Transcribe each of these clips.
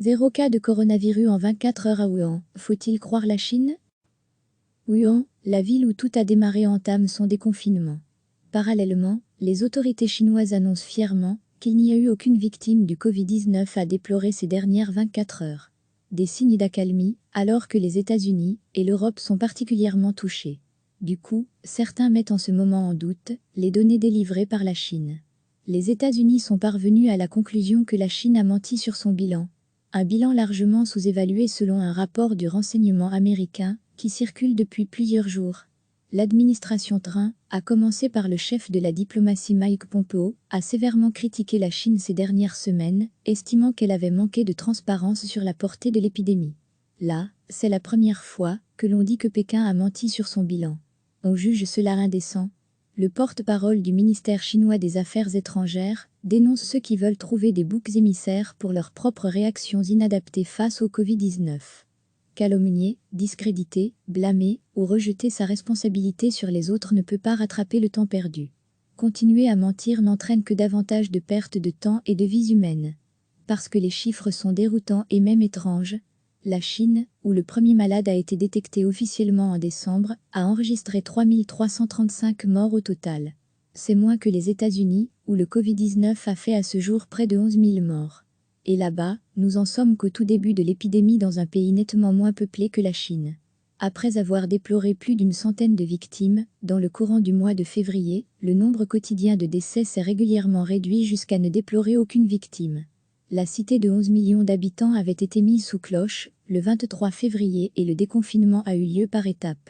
Zéro cas de coronavirus en 24 heures à Wuhan. Faut-il croire la Chine? Wuhan, la ville où tout a démarré, entame son déconfinement. Parallèlement, les autorités chinoises annoncent fièrement qu'il n'y a eu aucune victime du Covid-19 à déplorer ces dernières 24 heures. Des signes d'accalmie, alors que les États-Unis et l'Europe sont particulièrement touchés. Du coup, certains mettent en ce moment en doute les données délivrées par la Chine. Les États-Unis sont parvenus à la conclusion que la Chine a menti sur son bilan. Un bilan largement sous-évalué selon un rapport du renseignement américain qui circule depuis plusieurs jours. L'administration Trump, à commencer par le chef de la diplomatie Mike Pompeo, a sévèrement critiqué la Chine ces dernières semaines, estimant qu'elle avait manqué de transparence sur la portée de l'épidémie. Là, c'est la première fois que l'on dit que Pékin a menti sur son bilan. On juge cela indécent. Le porte-parole du ministère chinois des Affaires étrangères dénonce ceux qui veulent trouver des boucs émissaires pour leurs propres réactions inadaptées face au Covid-19. Calomnier, discréditer, blâmer ou rejeter sa responsabilité sur les autres ne peut pas rattraper le temps perdu. Continuer à mentir n'entraîne que davantage de pertes de temps et de vies humaines. Parce que les chiffres sont déroutants et même étranges, la Chine, où le premier malade a été détecté officiellement en décembre, a enregistré 3335 morts au total. C'est moins que les États-Unis, où le Covid-19 a fait à ce jour près de 11 000 morts. Et là-bas, nous en sommes qu'au tout début de l'épidémie dans un pays nettement moins peuplé que la Chine. Après avoir déploré plus d'une centaine de victimes, dans le courant du mois de février, le nombre quotidien de décès s'est régulièrement réduit jusqu'à ne déplorer aucune victime. La cité de 11 millions d'habitants avait été mise sous cloche le 23 février et le déconfinement a eu lieu par étapes.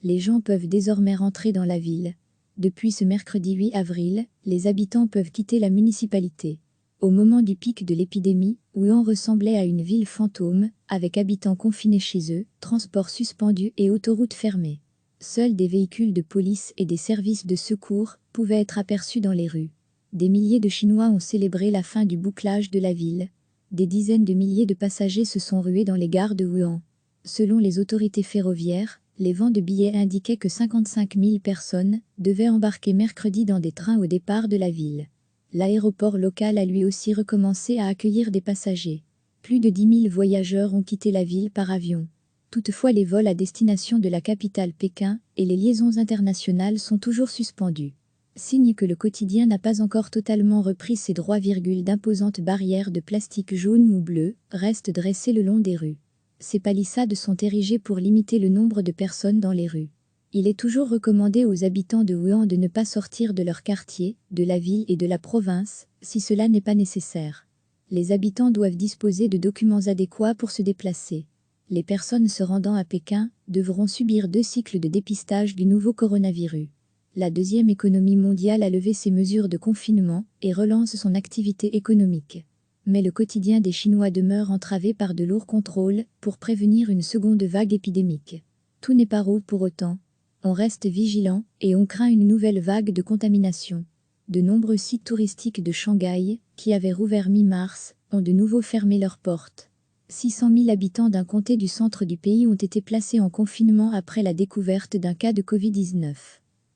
Les gens peuvent désormais rentrer dans la ville. Depuis ce mercredi 8 avril, les habitants peuvent quitter la municipalité. Au moment du pic de l'épidémie, Wuhan ressemblait à une ville fantôme, avec habitants confinés chez eux, transports suspendus et autoroutes fermées. Seuls des véhicules de police et des services de secours pouvaient être aperçus dans les rues. Des milliers de Chinois ont célébré la fin du bouclage de la ville. Des dizaines de milliers de passagers se sont rués dans les gares de Wuhan. Selon les autorités ferroviaires, les ventes de billets indiquaient que 55 000 personnes devaient embarquer mercredi dans des trains au départ de la ville. L'aéroport local a lui aussi recommencé à accueillir des passagers. Plus de 10 000 voyageurs ont quitté la ville par avion. Toutefois, les vols à destination de la capitale Pékin et les liaisons internationales sont toujours suspendus. Signe que le quotidien n'a pas encore totalement repris ses droits. D'imposantes barrières de plastique jaune ou bleu restent dressées le long des rues. Ces palissades sont érigées pour limiter le nombre de personnes dans les rues. Il est toujours recommandé aux habitants de Wuhan de ne pas sortir de leur quartier, de la ville et de la province, si cela n'est pas nécessaire. Les habitants doivent disposer de documents adéquats pour se déplacer. Les personnes se rendant à Pékin devront subir 2 cycles de dépistage du nouveau coronavirus. La deuxième économie mondiale a levé ses mesures de confinement et relance son activité économique. Mais le quotidien des Chinois demeure entravé par de lourds contrôles pour prévenir une seconde vague épidémique. Tout n'est pas rose pour autant. On reste vigilant et on craint une nouvelle vague de contamination. De nombreux sites touristiques de Shanghai, qui avaient rouvert mi-mars, ont de nouveau fermé leurs portes. 600 000 habitants d'un comté du centre du pays ont été placés en confinement après la découverte d'un cas de Covid-19.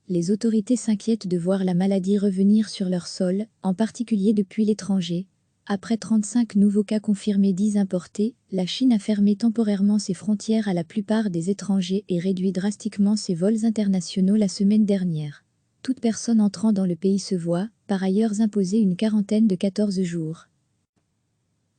Les autorités s'inquiètent de voir la maladie revenir sur leur sol, en particulier depuis l'étranger. Après 35 nouveaux cas confirmés dits importés, la Chine a fermé temporairement ses frontières à la plupart des étrangers et réduit drastiquement ses vols internationaux la semaine dernière. Toute personne entrant dans le pays se voit, par ailleurs, imposer une quarantaine de 14 jours.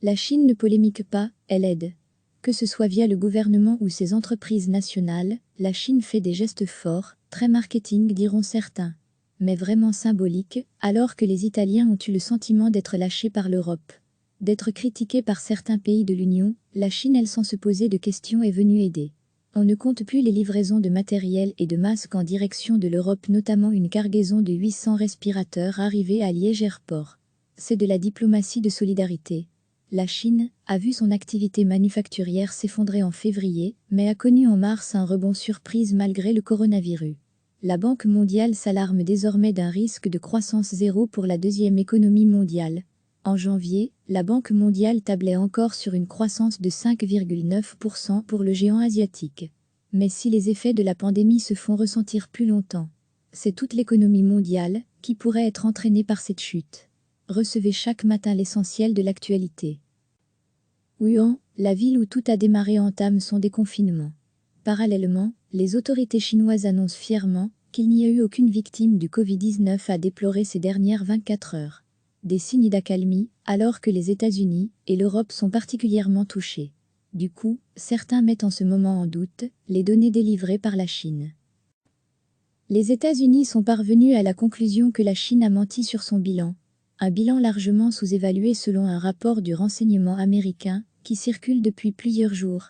La Chine ne polémique pas, elle aide. Que ce soit via le gouvernement ou ses entreprises nationales, la Chine fait des gestes forts, très marketing diront certains. Mais vraiment symboliques, alors que les Italiens ont eu le sentiment d'être lâchés par l'Europe. D'être critiqués par certains pays de l'Union, la Chine, elle, sans se poser de questions, est venue aider. On ne compte plus les livraisons de matériel et de masques en direction de l'Europe, notamment une cargaison de 800 respirateurs arrivés à Liège Airport. C'est de la diplomatie de solidarité. La Chine a vu son activité manufacturière s'effondrer en février, mais a connu en mars un rebond surprise malgré le coronavirus. La Banque mondiale s'alarme désormais d'un risque de croissance zéro pour la deuxième économie mondiale. En janvier, la Banque mondiale tablait encore sur une croissance de 5,9% pour le géant asiatique. Mais si les effets de la pandémie se font ressentir plus longtemps, c'est toute l'économie mondiale qui pourrait être entraînée par cette chute. Recevez chaque matin l'essentiel de l'actualité. Wuhan, la ville où tout a démarré entame son déconfinement. Parallèlement, les autorités chinoises annoncent fièrement qu'il n'y a eu aucune victime du Covid-19 à déplorer ces dernières 24 heures. Des signes d'accalmie, alors que les États-Unis et l'Europe sont particulièrement touchés. Du coup, certains mettent en ce moment en doute les données délivrées par la Chine. Les États-Unis sont parvenus à la conclusion que la Chine a menti sur son bilan. Un bilan largement sous-évalué selon un rapport du renseignement américain qui circule depuis plusieurs jours.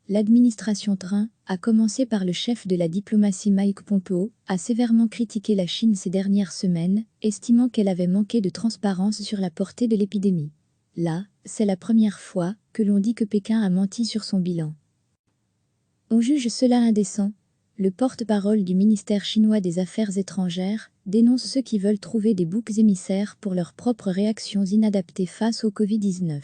L'administration Trump, à commencer par le chef de la diplomatie Mike Pompeo, a sévèrement critiqué la Chine ces dernières semaines, estimant qu'elle avait manqué de transparence sur la portée de l'épidémie. Là, c'est la première fois que l'on dit que Pékin a menti sur son bilan. On juge cela indécent. Le porte-parole du ministère chinois des Affaires étrangères dénonce ceux qui veulent trouver des boucs émissaires pour leurs propres réactions inadaptées face au Covid-19.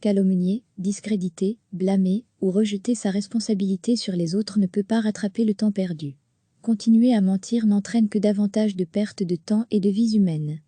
Calomnier, discréditer, blâmer ou rejeter sa responsabilité sur les autres ne peut pas rattraper le temps perdu. Continuer à mentir n'entraîne que davantage de pertes de temps et de vies humaines.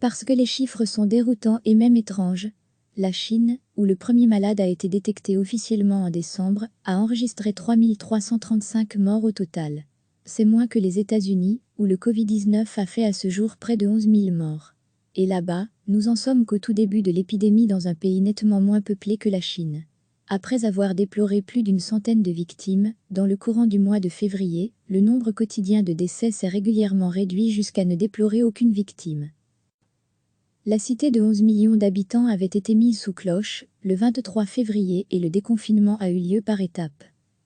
Parce que les chiffres sont déroutants et même étranges, la Chine, où le premier malade a été détecté officiellement en décembre, a enregistré 3335 morts au total. C'est moins que les États-Unis, où le Covid-19 a fait à ce jour près de 11 000 morts. Et là-bas, nous en sommes qu'au tout début de l'épidémie dans un pays nettement moins peuplé que la Chine. Après avoir déploré plus d'une centaine de victimes, dans le courant du mois de février, le nombre quotidien de décès s'est régulièrement réduit jusqu'à ne déplorer aucune victime. La cité de 11 millions d'habitants avait été mise sous cloche le 23 février et le déconfinement a eu lieu par étapes.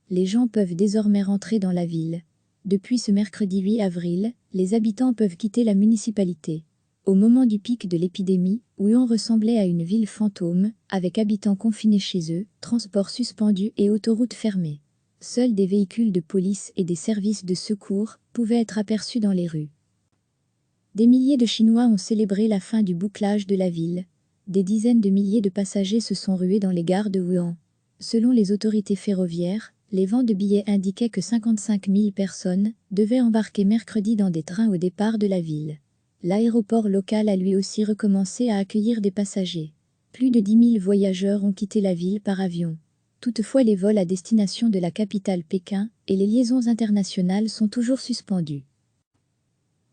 Les gens peuvent désormais rentrer dans la ville. Depuis ce mercredi 8 avril, les habitants peuvent quitter la municipalité. Au moment du pic de l'épidémie, Wuhan ressemblait à une ville fantôme, avec habitants confinés chez eux, transports suspendus et autoroutes fermées. Seuls des véhicules de police et des services de secours pouvaient être aperçus dans les rues. Des milliers de Chinois ont célébré la fin du bouclage de la ville. Des dizaines de milliers de passagers se sont rués dans les gares de Wuhan. Selon les autorités ferroviaires, les ventes de billets indiquaient que 55 000 personnes devaient embarquer mercredi dans des trains au départ de la ville. L'aéroport local a lui aussi recommencé à accueillir des passagers. Plus de 10 000 voyageurs ont quitté la ville par avion. Toutefois, les vols à destination de la capitale Pékin et les liaisons internationales sont toujours suspendus.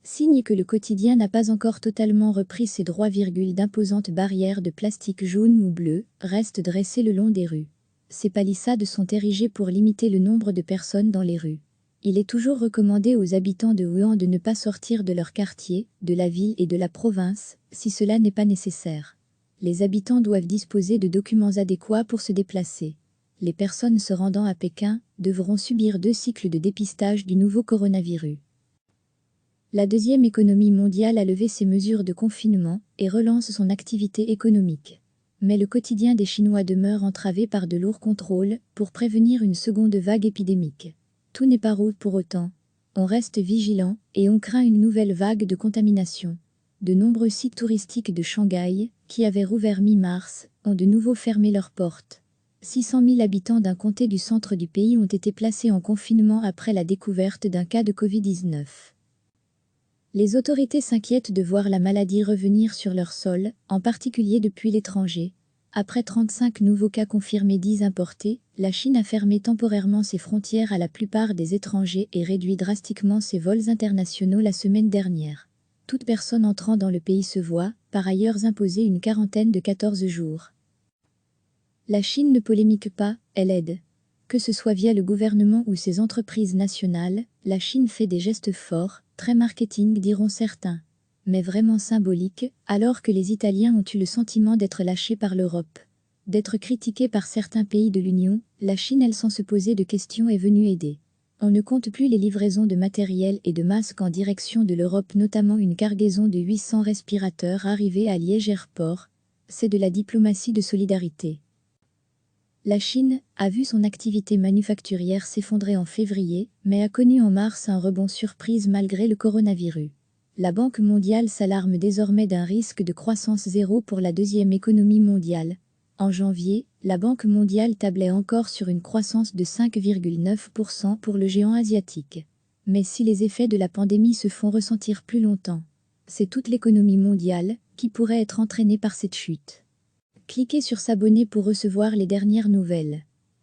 Signe que le quotidien n'a pas encore totalement repris ses droits. D'imposantes barrières de plastique jaune ou bleu restent dressées le long des rues. Ces palissades sont érigées pour limiter le nombre de personnes dans les rues. Il est toujours recommandé aux habitants de Wuhan de ne pas sortir de leur quartier, de la ville et de la province, si cela n'est pas nécessaire. Les habitants doivent disposer de documents adéquats pour se déplacer. Les personnes se rendant à Pékin devront subir 2 cycles de dépistage du nouveau coronavirus. La deuxième économie mondiale a levé ses mesures de confinement et relance son activité économique. Mais le quotidien des Chinois demeure entravé par de lourds contrôles pour prévenir une seconde vague épidémique. Tout n'est pas rose pour autant. On reste vigilant et on craint une nouvelle vague de contamination. De nombreux sites touristiques de Shanghai, qui avaient rouvert mi-mars, ont de nouveau fermé leurs portes. 600 000 habitants d'un comté du centre du pays ont été placés en confinement après la découverte d'un cas de Covid-19. Les autorités s'inquiètent de voir la maladie revenir sur leur sol, en particulier depuis l'étranger. Après 35 nouveaux cas confirmés dits importés, la Chine a fermé temporairement ses frontières à la plupart des étrangers et réduit drastiquement ses vols internationaux la semaine dernière. Toute personne entrant dans le pays se voit, par ailleurs, imposer une quarantaine de 14 jours. La Chine ne polémique pas, elle aide. Que ce soit via le gouvernement ou ses entreprises nationales, la Chine fait des gestes forts, très marketing diront certains. Mais vraiment symboliques, alors que les Italiens ont eu le sentiment d'être lâchés par l'Europe. D'être critiqués par certains pays de l'Union, la Chine, elle, sans se poser de questions, est venue aider. On ne compte plus les livraisons de matériel et de masques en direction de l'Europe, notamment une cargaison de 800 respirateurs arrivés à Liège Airport. C'est de la diplomatie de solidarité. La Chine a vu son activité manufacturière s'effondrer en février, mais a connu en mars un rebond surprise malgré le coronavirus. La Banque mondiale s'alarme désormais d'un risque de croissance zéro pour la deuxième économie mondiale. En janvier, la Banque mondiale tablait encore sur une croissance de 5,9% pour le géant asiatique. Mais si les effets de la pandémie se font ressentir plus longtemps, c'est toute l'économie mondiale qui pourrait être entraînée par cette chute. Cliquez sur s'abonner pour recevoir les dernières nouvelles.